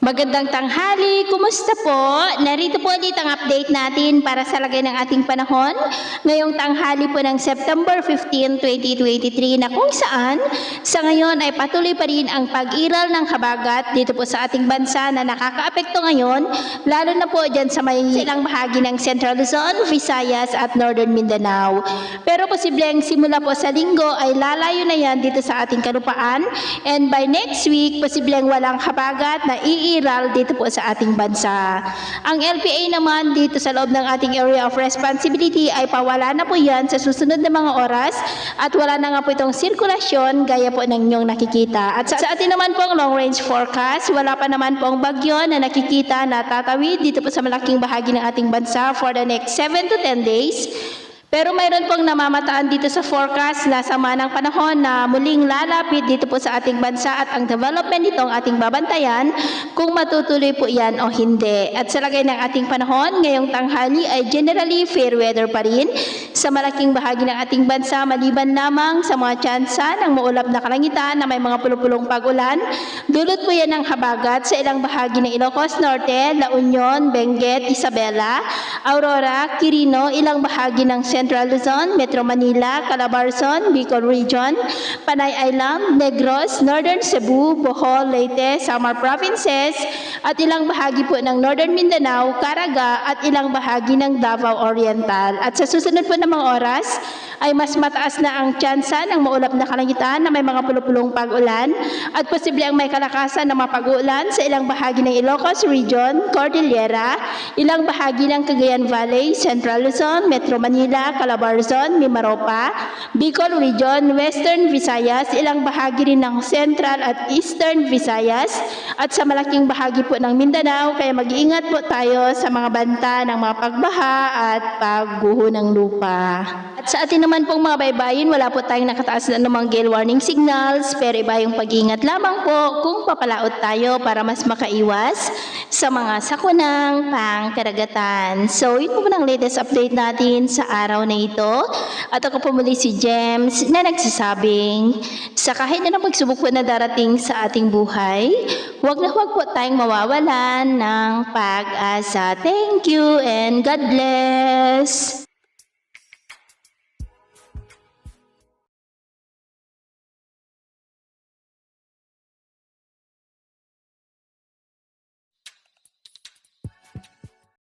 Magandang tanghali, kumusta po? Narito po ulit ang update natin para sa lagay ng ating panahon ngayong tanghali po ng September 15, 2023 na kung saan sa ngayon ay patuloy pa rin ang pag-iral ng habagat dito po sa ating bansa na nakakaapekto ngayon lalo na po dyan sa may silang bahagi ng Central Luzon, Visayas at Northern Mindanao. Pero posibleng simula po sa linggo ay lalayo na yan dito sa ating kalupaan and by next week posibleng walang habagat na iiral dito po sa ating bansa. Ang LPA naman dito sa loob ng ating area of responsibility ay pawala na po yan sa susunod na mga oras at wala na nga po itong sirkulasyon gaya po ng inyong nakikita. At sa atin naman pong long range forecast, wala pa naman pong bagyo na nakikita na tatawid dito po sa malaking bahagi ng ating bansa for the next 7 to 10 days. Pero mayroon pong namamataan dito sa forecast na sama ng panahon na muling lalapit dito po sa ating bansa at ang development nitong ating babantayan kung matutuloy po yan o hindi. At sa lagay ng ating panahon, ngayong tanghali ay generally fair weather pa rin sa malaking bahagi ng ating bansa maliban lamang sa mga tsansa ng maulap na kalangitan na may mga pulupulong pag-ulan. Dulot po yan ng habagat sa ilang bahagi ng Ilocos Norte, La Union, Benguet, Isabela, Aurora, Quirino, ilang bahagi ng Central Luzon, Metro Manila, Calabarzon, Bicol Region, Panay Island, Negros, Northern Cebu, Bohol, Leyte, Samar Provinces, at ilang bahagi po ng Northern Mindanao, Caraga, at ilang bahagi ng Davao Oriental. At sa susunod po ng mga oras, ay mas mataas na ang tsansa ng maulap na kalangitan na may mga pulupulong pag-ulan at posible ang may kalakasan na mapag-ulan sa ilang bahagi ng Ilocos Region, Cordillera, ilang bahagi ng Cagayan Valley, Central Luzon, Metro Manila, Calabarzon, Mimaropa, Bicol Region, Western Visayas, ilang bahagi rin ng Central at Eastern Visayas at sa malaking bahagi po ng Mindanao, kaya mag-iingat po tayo sa mga banta ng mga pagbaha at pagguho ng lupa. At sa atin naman pong mga baybayin, wala po tayong nakataas na namang gale warning signals, pero iba yung pag-iingat lamang po kung papalaot tayo para mas makaiwas sa mga sakunang pangkaragatan. So, yun po ang latest update natin sa araw na ito. At ako po muli si James na nagsasabing sa kahit na pagsubok po na darating sa ating buhay, huwag na huwag po tayong mawawalan ng pag-asa. Thank you and God bless!